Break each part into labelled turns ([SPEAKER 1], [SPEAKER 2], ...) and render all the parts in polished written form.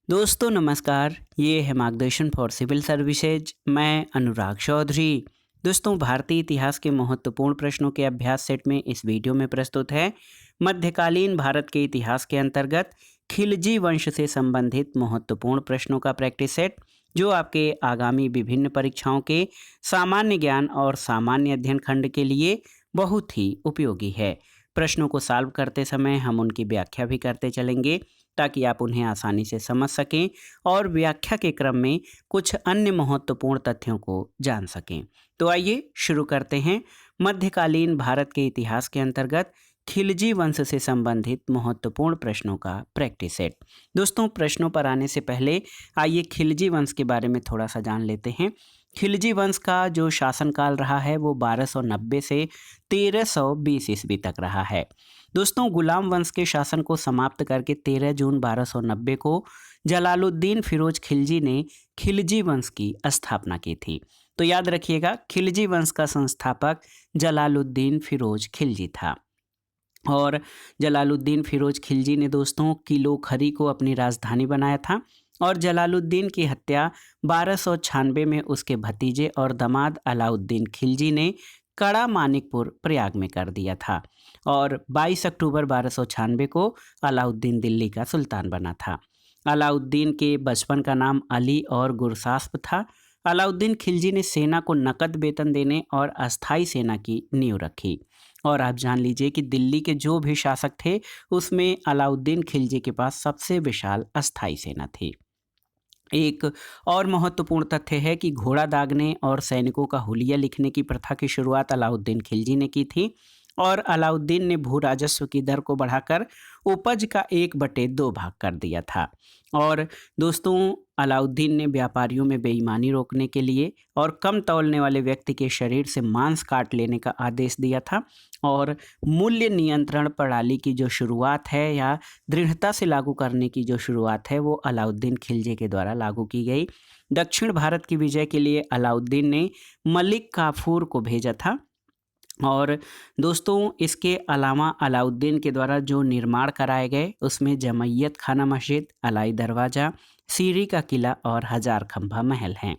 [SPEAKER 1] दोस्तों नमस्कार। ये है मार्गदर्शन फॉर सिविल सर्विसेज। मैं अनुराग चौधरी। दोस्तों भारतीय इतिहास के महत्वपूर्ण प्रश्नों के अभ्यास सेट में इस वीडियो में प्रस्तुत है मध्यकालीन भारत के इतिहास के अंतर्गत खिलजी वंश से संबंधित महत्वपूर्ण प्रश्नों का प्रैक्टिस सेट, जो आपके आगामी विभिन्न परीक्षाओं के सामान्य ज्ञान और सामान्य अध्ययन खंड के लिए बहुत ही उपयोगी है। प्रश्नों को सॉल्व करते समय हम उनकी व्याख्या भी करते चलेंगे ताकि आप उन्हें आसानी से समझ सकें और व्याख्या के क्रम में कुछ अन्य महत्वपूर्ण तथ्यों को जान सकें। तो आइए शुरू करते हैं मध्यकालीन भारत के इतिहास के अंतर्गत खिलजी वंश से संबंधित महत्वपूर्ण प्रश्नों का प्रैक्टिस सेट। दोस्तों प्रश्नों पर आने से पहले आइए खिलजी वंश के बारे में थोड़ा सा जान लेते हैं। खिलजी वंश का जो शासनकाल रहा है वो 1290 से 1320 ईस्वी तक रहा है। दोस्तों गुलाम वंश के शासन को समाप्त करके 13 जून 1290 को जलालुद्दीन फिरोज खिलजी ने खिलजी वंश की स्थापना की थी। तो याद रखिएगा, खिलजी वंश का संस्थापक जलालुद्दीन फिरोज खिलजी था। और जलालुद्दीन फिरोज खिलजी ने दोस्तों किलो खरी को अपनी राजधानी बनाया था और जलालुद्दीन की हत्या 1296 में उसके भतीजे और दामाद अलाउद्दीन खिलजी ने कड़ा मानिकपुर प्रयाग में कर दिया था। और 22 अक्टूबर 1296 को अलाउद्दीन दिल्ली का सुल्तान बना था। अलाउद्दीन के बचपन का नाम अली और गुरसास्प था। अलाउद्दीन खिलजी ने सेना को नकद वेतन देने और अस्थाई सेना की नींव रखी। और आप जान लीजिए कि दिल्ली के जो भी शासक थे उसमें अलाउद्दीन खिलजी के पास सबसे विशाल अस्थाई सेना थी। एक और महत्वपूर्ण तथ्य है कि घोड़ा दागने और सैनिकों का हुलिया लिखने की प्रथा की शुरुआत अलाउद्दीन खिलजी ने की थी। और अलाउद्दीन ने भू राजस्व की दर को बढ़ाकर उपज का 1/2 भाग कर दिया था। और दोस्तों अलाउद्दीन ने व्यापारियों में बेईमानी रोकने के लिए और कम तौलने वाले व्यक्ति के शरीर से मांस काट लेने का आदेश दिया था। और मूल्य नियंत्रण प्रणाली की जो शुरुआत है या दृढ़ता से लागू करने की जो शुरुआत है वो अलाउद्दीन खिलजी के द्वारा लागू की गई। दक्षिण भारत की विजय के लिए अलाउद्दीन ने मलिक काफूर को भेजा था। और दोस्तों इसके अलावा अलाउद्दीन के द्वारा जो निर्माण कराए गए उसमें जमैयत खाना मस्जिद, अलाई दरवाज़ा, सीरी का किला और हजार खंभा महल हैं।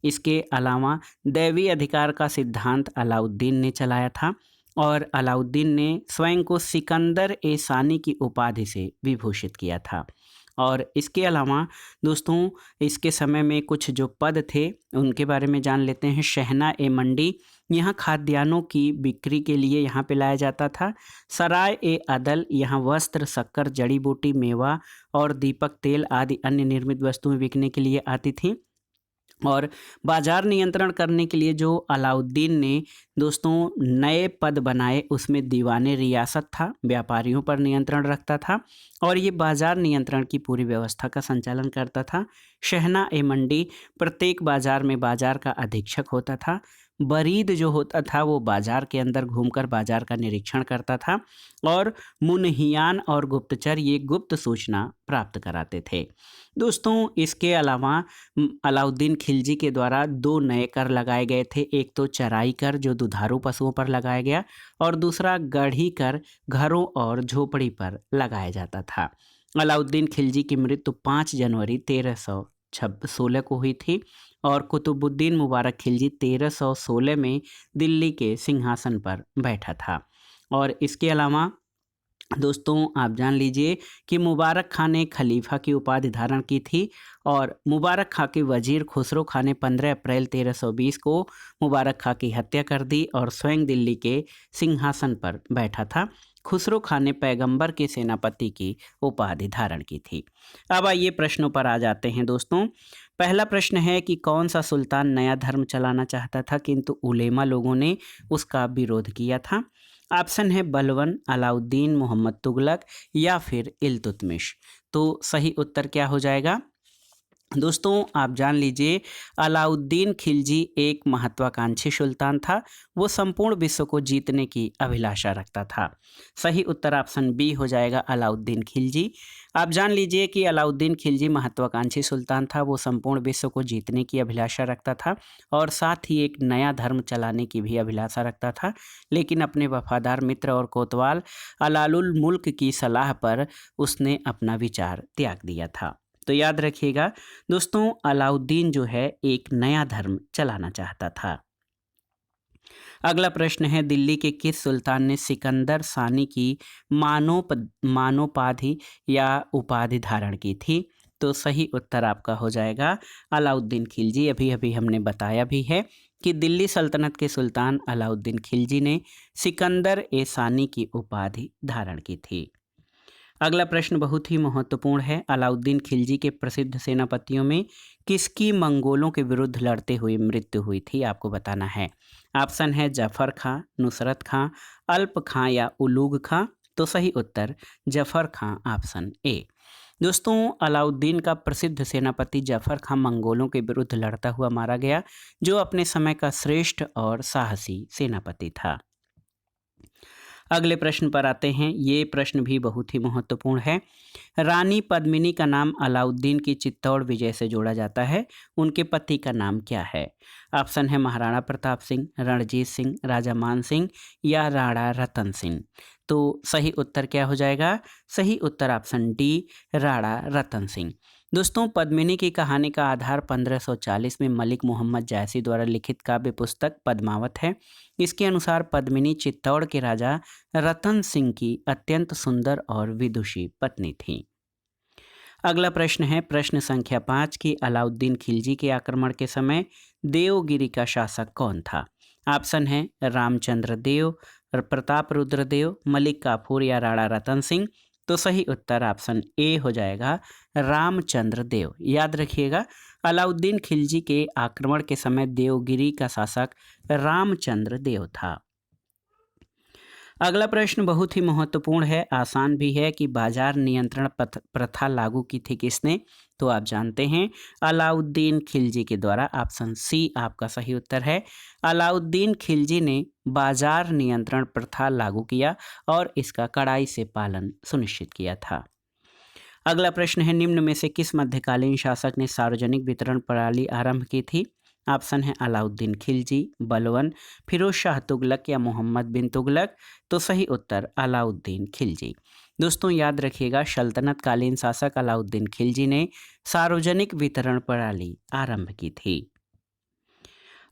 [SPEAKER 1] इसके अलावा दैवी अधिकार का सिद्धांत अलाउद्दीन ने चलाया था और अलाउद्दीन ने स्वयं को सिकंदर ए सानी की उपाधि से विभूषित किया था। और इसके अलावा दोस्तों इसके समय में कुछ जो पद थे उनके बारे में जान लेते हैं। शहना ए मंडी, यहाँ खाद्यान्नों की बिक्री के लिए यहाँ पे लाया जाता था। सराय ए अदल, यहाँ वस्त्र, शक्कर, जड़ी बूटी, मेवा और दीपक तेल आदि अन्य निर्मित वस्तुएं बिकने के लिए आती थीं। और बाजार नियंत्रण करने के लिए जो अलाउद्दीन ने दोस्तों नए पद बनाए उसमें दीवाने रियासत था, व्यापारियों पर नियंत्रण रखता था और ये बाजार नियंत्रण की पूरी व्यवस्था का संचालन करता था। शहना ए मंडी, प्रत्येक बाजार में बाजार का अधीक्षक होता था। बरीद जो होता था वो बाजार के अंदर घूमकर बाजार का निरीक्षण करता था। और मुनहियान और गुप्तचर ये गुप्त सूचना प्राप्त कराते थे। दोस्तों इसके अलावा अलाउद्दीन खिलजी के द्वारा 2 नए कर लगाए गए थे। एक तो चराई कर जो दुधारू पशुओं पर लगाया गया और दूसरा गढ़ी कर घरों और झोपड़ी पर लगाया जाता था। अलाउद्दीन खिलजी की मृत्यु 5 जनवरी 1316 को हुई थी और कुतुबुद्दीन मुबारक खिलजी 1316 में दिल्ली के सिंहासन पर बैठा था। और इसके अलावा दोस्तों आप जान लीजिए कि मुबारक खां ने खलीफा की उपाधि धारण की थी और मुबारक खां के वजीर खुसरो खां ने 15 अप्रैल 1320 को मुबारक खां की हत्या कर दी और स्वयं दिल्ली के सिंहासन पर बैठा था। खुसरो खां ने पैगंबर के सेनापति की उपाधि धारण की थी। अब आइए प्रश्नों पर आ जाते हैं दोस्तों। पहला प्रश्न है कि कौन सा सुल्तान नया धर्म चलाना चाहता था किंतु उलेमा लोगों ने उसका विरोध किया था। ऑप्शन है बलवन, अलाउद्दीन, मोहम्मद तुगलक या फिर इल्तुतमिश। तो सही उत्तर क्या हो जाएगा दोस्तों आप जान लीजिए, अलाउद्दीन खिलजी एक महत्वाकांक्षी सुल्तान था। वो संपूर्ण विश्व को जीतने की अभिलाषा रखता था। सही उत्तर ऑप्शन बी हो जाएगा, अलाउद्दीन खिलजी। आप जान लीजिए कि अलाउद्दीन खिलजी महत्वाकांक्षी सुल्तान था। वो संपूर्ण विश्व को जीतने की अभिलाषा रखता था और साथ ही एक नया धर्म चलाने की भी अभिलाषा रखता था, लेकिन अपने वफादार मित्र और कोतवाल अलालुल मुल्क की सलाह पर उसने अपना विचार त्याग दिया था। तो याद रखिएगा दोस्तों, अलाउद्दीन जो है एक नया धर्म चलाना चाहता था। अगला प्रश्न है, दिल्ली के किस सुल्तान ने सिकंदर सानी की मानोपाधि या उपाधि धारण की थी? तो सही उत्तर आपका हो जाएगा अलाउद्दीन खिलजी। अभी अभी हमने बताया भी है कि दिल्ली सल्तनत के सुल्तान अलाउद्दीन खिलजी ने सिकंदर ए सानी की उपाधि धारण की थी। अगला प्रश्न बहुत ही महत्वपूर्ण है, अलाउद्दीन खिलजी के प्रसिद्ध सेनापतियों में किसकी मंगोलों के विरुद्ध लड़ते हुए मृत्यु हुई थी? आपको बताना है। ऑप्शन है जफर खां, नुसरत खां, अल्प खां या उलूग खां। तो सही उत्तर जफर खां, ऑप्शन ए। दोस्तों, अलाउद्दीन का प्रसिद्ध सेनापति जफर खां मंगोलों के विरुद्ध लड़ता हुआ मारा गया, जो अपने समय का श्रेष्ठ और साहसी सेनापति था। अगले प्रश्न पर आते हैं, ये प्रश्न भी बहुत ही महत्वपूर्ण है। रानी पद्मिनी का नाम अलाउद्दीन की चित्तौड़ विजय से जोड़ा जाता है, उनके पति का नाम क्या है? ऑप्शन है महाराणा प्रताप सिंह, रणजीत सिंह, राजा मान सिंह या राणा रतन सिंह। तो सही उत्तर क्या हो जाएगा? सही उत्तर ऑप्शन डी, राणा रतन सिंह। दोस्तों, पद्मिनी की कहानी का आधार 1540 में मलिक मोहम्मद जायसी द्वारा लिखित काव्य पुस्तक पद्मावत है। इसके अनुसार पद्मिनी चित्तौड़ के राजा रतन सिंह की अत्यंत सुंदर और विदुषी पत्नी थी। अगला प्रश्न है, प्रश्न संख्या 5 की अलाउद्दीन खिलजी के आक्रमण के समय देवगिरी का शासक कौन था? ऑप्शन है रामचंद्र देव, प्रताप रुद्र देव, मलिक काफूर या राणा रतन सिंह। तो सही उत्तर ऑप्शन ए हो जाएगा, रामचंद्र देव। याद रखिएगा, अलाउद्दीन खिलजी के आक्रमण के समय देवगिरी का शासक रामचंद्र देव था। अगला प्रश्न बहुत ही महत्वपूर्ण है, आसान भी है कि बाजार नियंत्रण प्रथा लागू की थी किसने? तो आप जानते हैं अलाउद्दीन खिलजी के द्वारा। ऑप्शन सी आपका सही उत्तर है, अलाउद्दीन खिलजी ने बाजार नियंत्रण प्रथा लागू किया और इसका कड़ाई से पालन सुनिश्चित किया था। अगला प्रश्न है, निम्न में से किस मध्यकालीन शासक ने सार्वजनिक वितरण प्रणाली आरंभ की थी? ऑप्शन है अलाउद्दीन खिलजी, बलवन, फिरोज शाह तुगलक या मोहम्मद बिन तुगलक। तो सही उत्तर अलाउद्दीन खिलजी। दोस्तों, याद रखिएगा, सल्तनत कालीन शासक अलाउद्दीन खिलजी ने सार्वजनिक वितरण प्रणाली आरंभ की थी।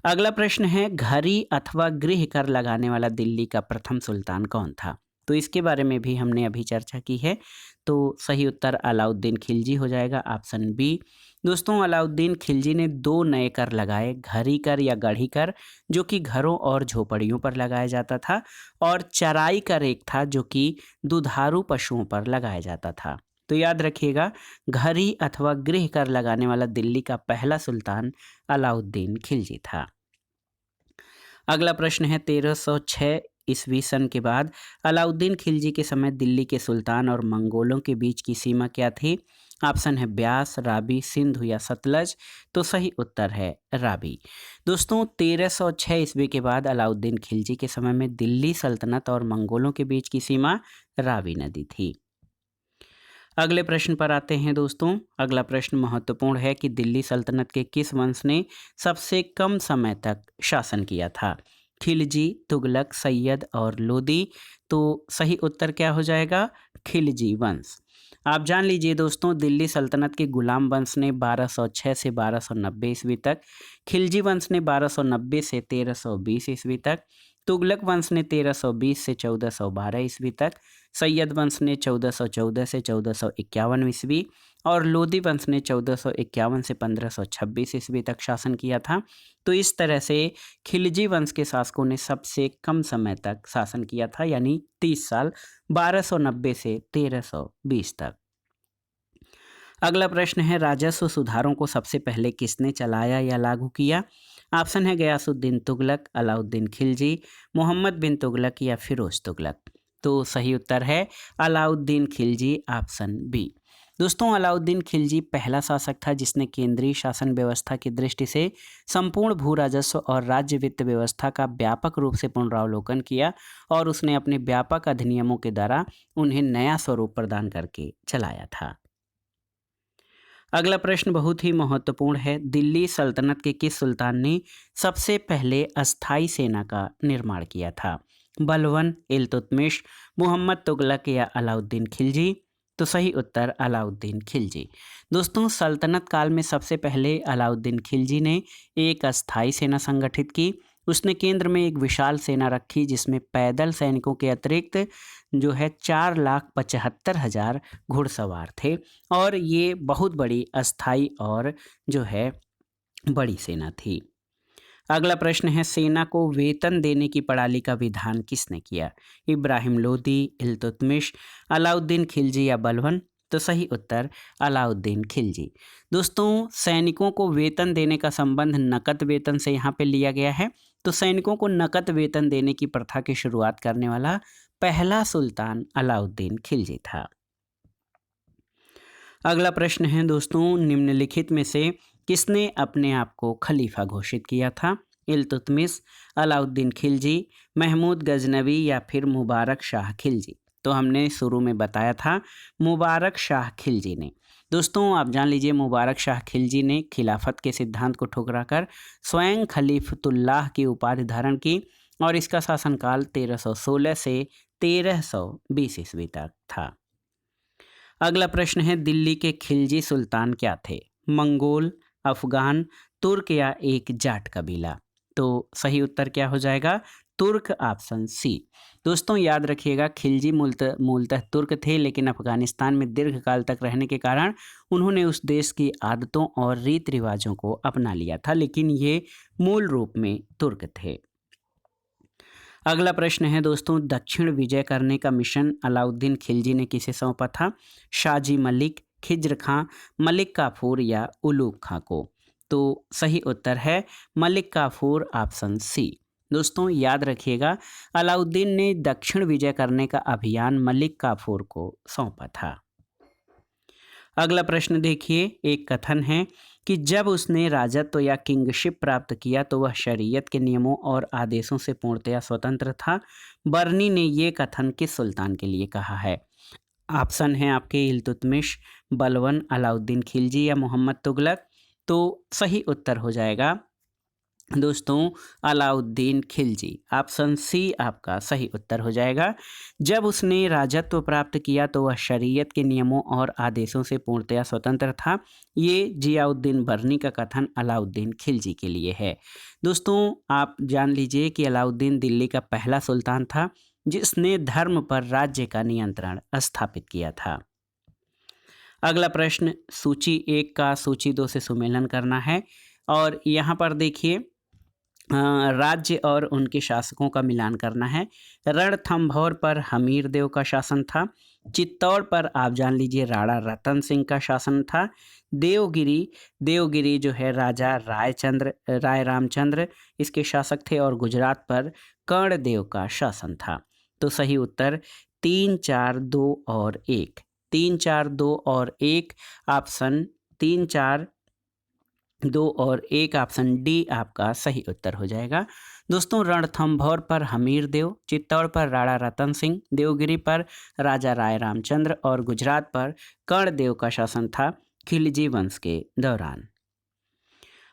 [SPEAKER 1] अगला प्रश्न है, घरी अथवा गृह कर लगाने वाला दिल्ली का प्रथम सुल्तान कौन था? तो इसके बारे में भी हमने अभी चर्चा की है। तो सही उत्तर अलाउद्दीन खिलजी हो जाएगा, ऑप्शन बी। दोस्तों, अलाउद्दीन खिलजी ने 2 नए कर लगाए, घरी कर या गढ़ी कर, जो कि घरों और झोपड़ियों पर लगाया जाता था, और चराई कर एक था जो कि दुधारू पशुओं पर लगाया जाता था। तो याद रखिएगा, घरी अथवा गृह कर लगाने वाला दिल्ली का पहला सुल्तान अलाउद्दीन खिलजी था। अगला प्रश्न है, 1306 ईस्वी सन के बाद अलाउद्दीन खिलजी के समय दिल्ली के सुल्तान और मंगोलों के बीच की सीमा क्या थी? ऑप्शन है ब्यास, रावी, सिंधु या सतलज। तो सही उत्तर है रावी। दोस्तों, 1306 ईस्वी के बाद अलाउद्दीन खिलजी के समय में दिल्ली सल्तनत और मंगोलों के बीच की सीमा रावी नदी थी। अगले प्रश्न पर आते हैं दोस्तों। अगला प्रश्न महत्वपूर्ण है कि दिल्ली सल्तनत के किस वंश ने सबसे कम समय तक शासन किया था? खिलजी, तुगलक, सैयद और लोदी। तो सही उत्तर क्या हो जाएगा? खिलजी वंश। आप जान लीजिए दोस्तों, दिल्ली सल्तनत के गुलाम वंश ने 1206 से 1290 ईस्वी तक, खिलजी वंश ने 1290 से 1320 ईस्वी तक, तुगलक वंश ने 1320 से 1412 ईस्वी तक, सैयद वंश ने 1414 से 1451 ईस्वी और लोदी वंश ने 1451 से 1526 ईस्वी तक शासन किया था। तो इस तरह से खिलजी वंश के शासकों ने सबसे कम समय तक शासन किया था, यानी 30 साल, 1290 से 1320 तक। अगला प्रश्न है, राजस्व सुधारों को सबसे पहले किसने चलाया या लागू किया? ऑप्शन है गयासुद्दीन तुगलक, अलाउद्दीन खिलजी, मोहम्मद बिन तुगलक या फिरोज तुगलक। तो सही उत्तर है अलाउद्दीन खिलजी, ऑप्शन बी। दोस्तों, अलाउद्दीन खिलजी पहला शासक था जिसने केंद्रीय शासन व्यवस्था की दृष्टि से संपूर्ण भू राजस्व और राज्य वित्त व्यवस्था का व्यापक रूप से पुनरावलोकन किया और उसने अपने व्यापक अधिनियमों के द्वारा उन्हें नया स्वरूप प्रदान करके चलाया था। अगला प्रश्न बहुत ही महत्वपूर्ण है, दिल्ली सल्तनत के किस सुल्तान ने सबसे पहले अस्थाई सेना का निर्माण किया था? बलवन, इल्तुतमिश, मोहम्मद तुगलक या अलाउद्दीन खिलजी। तो सही उत्तर अलाउद्दीन खिलजी। दोस्तों सल्तनत काल में सबसे पहले अलाउद्दीन खिलजी ने एक अस्थायी सेना संगठित की। उसने केंद्र में एक विशाल सेना रखी जिसमें पैदल सैनिकों के अतिरिक्त जो है 4,75,000 घुड़सवार थे और ये बहुत बड़ी अस्थायी और जो है बड़ी सेना थी। अगला प्रश्न है सेना को वेतन देने की प्रणाली का विधान किसने किया? इब्राहिम लोदी, इल्तुतमिश, अलाउद्दीन खिलजी या बलबन? तो सही उत्तर अलाउद्दीन खिलजी। दोस्तों सैनिकों को वेतन देने का संबंध नकद वेतन से यहाँ पे लिया गया है। तो सैनिकों को नकद वेतन देने की प्रथा की शुरुआत करने वाला पहला सुल्तान अलाउद्दीन खिलजी था। अगला प्रश्न है दोस्तों निम्नलिखित में से किसने अपने आप को खलीफा घोषित किया था? इल्तुतमिश, अलाउद्दीन खिलजी, महमूद गजनवी या फिर मुबारक शाह खिलजी? तो हमने शुरू में बताया था मुबारक शाह खिलजी ने। दोस्तों आप जान लीजिए मुबारक शाह खिलजी ने खिलाफत के सिद्धांत को ठुकराकर स्वयं खलीफतुल्लाह की उपाधि धारण की और इसका शासनकाल 1316 से 1320 ईस्वी तक था। अगला प्रश्न है दिल्ली के खिलजी सुल्तान क्या थे? मंगोल, अफगान, तुर्क या एक जाट कबीला? तो सही उत्तर क्या हो जाएगा? तुर्क, ऑप्शन सी। दोस्तों याद रखिएगा खिलजी मूलतः तुर्क थे लेकिन अफगानिस्तान में दीर्घकाल तक रहने के कारण उन्होंने उस देश की आदतों और रीति रिवाजों को अपना लिया था, लेकिन ये मूल रूप में तुर्क थे। अगला प्रश्न है दोस्तों दक्षिण विजय करने का मिशन अलाउद्दीन खिलजी ने किसे सौंपा था? शाजी मलिक, खिज्र खां, मलिक काफूर या उलूग खां को? तो सही उत्तर है मलिक काफूर, ऑप्शन सी। दोस्तों याद रखिएगा अलाउद्दीन ने दक्षिण विजय करने का अभियान मलिक काफूर को सौंपा था। अगला प्रश्न देखिए एक कथन है कि जब उसने राजत्व या किंगशिप प्राप्त किया तो वह शरीयत के नियमों और आदेशों से पूर्णतया स्वतंत्र था। बर्नी ने ये कथन किस सुल्तान के लिए कहा है? ऑप्शन है आपके इल्तुतमिश, बलबन, अलाउद्दीन खिलजी या मोहम्मद तुगलक? तो सही उत्तर हो जाएगा दोस्तों अलाउद्दीन खिलजी, ऑप्शन सी आपका सही उत्तर हो जाएगा। जब उसने राजत्व प्राप्त किया तो वह शरीयत के नियमों और आदेशों से पूर्णतया स्वतंत्र था। ये जियाउद्दीन बर्नी का कथन अलाउद्दीन खिलजी के लिए है। दोस्तों आप जान लीजिए कि अलाउद्दीन दिल्ली का पहला सुल्तान था जिसने धर्म पर राज्य का नियंत्रण स्थापित किया था। अगला प्रश्न सूची 1 का सूची 2 से सुमेलन करना है और यहाँ पर देखिए राज्य और उनके शासकों का मिलान करना है। रणथंभौर पर हमीर देव का शासन था। चित्तौड़ पर आप जान लीजिए राणा रतन सिंह का शासन था। देवगिरी जो है राजा राय रामचंद्र इसके शासक थे और गुजरात पर कर्णदेव का शासन था। तो सही उत्तर 3, 4, 2 और 1, 3, 4, 2 और 1 ऑप्शन 3, 4, 2 और 1 ऑप्शन डी आपका सही उत्तर हो जाएगा। दोस्तों रणथंभौर पर हमीर देव, चित्तौड़ पर राणा रतन सिंह, देवगिरी पर राजा राय रामचंद्र और गुजरात पर कर्णदेव का शासन था खिलजी वंश के दौरान।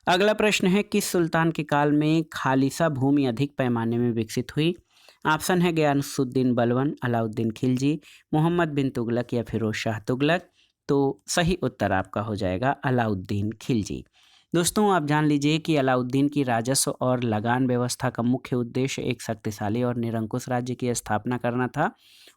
[SPEAKER 1] अगला प्रश्न है किस सुल्तान के काल में खालिसा भूमि अधिक पैमाने में विकसित हुई? ऑप्शन है गयासुद्दीन बलबन, अलाउद्दीन खिलजी, मोहम्मद बिन तुगलक या फिरोज शाह तुगलक? तो सही उत्तर आपका हो जाएगा अलाउद्दीन खिलजी। दोस्तों आप जान लीजिए कि अलाउद्दीन की राजस्व और लगान व्यवस्था का मुख्य उद्देश्य एक शक्तिशाली और निरंकुश राज्य की स्थापना करना था।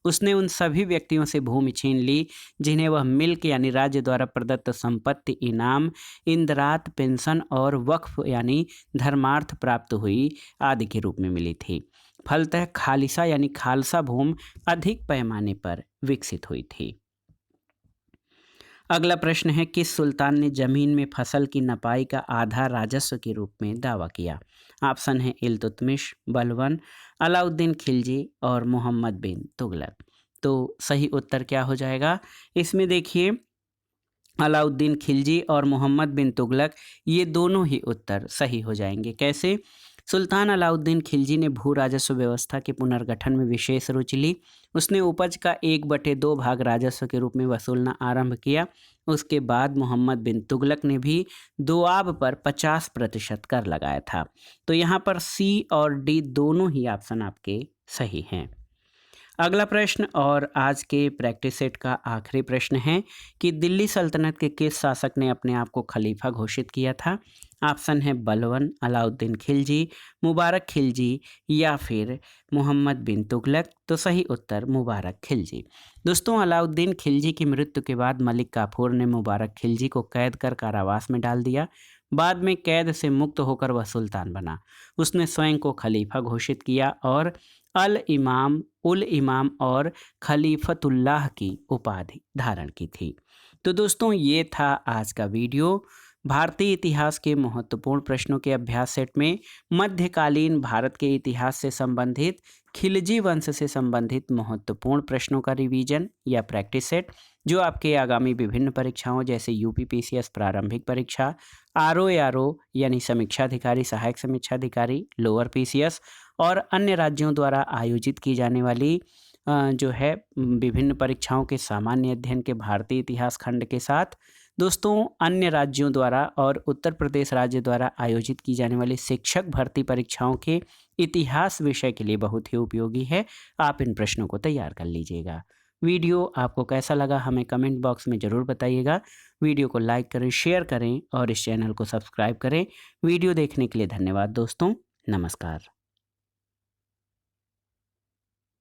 [SPEAKER 1] उसने उन सभी व्यक्तियों से भूमि छीन ली जिन्हें वह मिल्क यानी राज्य द्वारा प्रदत्त संपत्ति, इनाम, इंदरात, पेंशन और वक्फ यानी धर्मार्थ प्राप्त हुई आदि के रूप में मिली थी। फलतः खालिसा यानी खालसा भूमि अधिक पैमाने पर विकसित हुई थी। अगला प्रश्न है किस सुल्तान ने जमीन में फसल की नपाई का आधा राजस्व के रूप में दावा किया? ऑप्शन है इल्तुतमिश, बलबन, अलाउद्दीन खिलजी और मोहम्मद बिन तुगलक? तो सही उत्तर क्या हो जाएगा? इसमें देखिए अलाउद्दीन खिलजी और मोहम्मद बिन तुगलक ये दोनों ही उत्तर सही हो जाएंगे। कैसे? सुल्तान अलाउद्दीन खिलजी ने भू राजस्व व्यवस्था के पुनर्गठन में विशेष रुचि ली। उसने उपज का 1/2 भाग राजस्व के रूप में वसूलना आरंभ किया। उसके बाद मोहम्मद बिन तुगलक ने भी दोआब पर 50% कर लगाया था। तो यहाँ पर सी और डी दोनों ही ऑप्शन आपके सही हैं। अगला प्रश्न और आज के प्रैक्टिस सेट का आखिरी प्रश्न है कि दिल्ली सल्तनत के किस शासक ने अपने आप को खलीफा घोषित किया था। ऑप्शन है बलवन, अलाउद्दीन खिलजी, मुबारक खिलजी या फिर मोहम्मद बिन तुगलक। तो सही उत्तर मुबारक खिलजी। दोस्तों, अलाउद्दीन खिलजी की मृत्यु के बाद मलिक काफूर ने मुबारक खिलजी को कैद कर कारावास में डाल दिया। बाद में कैद से मुक्त होकर वह सुल्तान बना। उसने स्वयं को खलीफा घोषित किया और अल इमाम, उल इमाम और खलीफतुल्लाह की उपाधि धारण की थी। तो दोस्तों, ये था आज का वीडियो। भारतीय इतिहास के महत्वपूर्ण प्रश्नों के अभ्यास सेट में मध्यकालीन भारत के इतिहास से संबंधित, खिलजी वंश से संबंधित महत्वपूर्ण प्रश्नों का रिवीजन या प्रैक्टिस सेट, जो आपके आगामी विभिन्न परीक्षाओं जैसे यूपीपीसीएस प्रारंभिक परीक्षा, आरओ यानी समीक्षाधिकारी, सहायक समीक्षाधिकारी, लोअर पीसीएस और अन्य राज्यों द्वारा आयोजित की जाने वाली जो है विभिन्न परीक्षाओं के सामान्य अध्ययन के भारतीय इतिहास खंड के साथ दोस्तों अन्य राज्यों द्वारा और उत्तर प्रदेश राज्य द्वारा आयोजित की जाने वाली शिक्षक भर्ती परीक्षाओं के इतिहास विषय के लिए बहुत ही उपयोगी है। आप इन प्रश्नों को तैयार कर लीजिएगा। वीडियो आपको कैसा लगा हमें कमेंट बॉक्स में ज़रूर बताइएगा। वीडियो को लाइक करें, शेयर करें और इस चैनल को सब्सक्राइब करें। वीडियो देखने के लिए धन्यवाद दोस्तों। नमस्कार।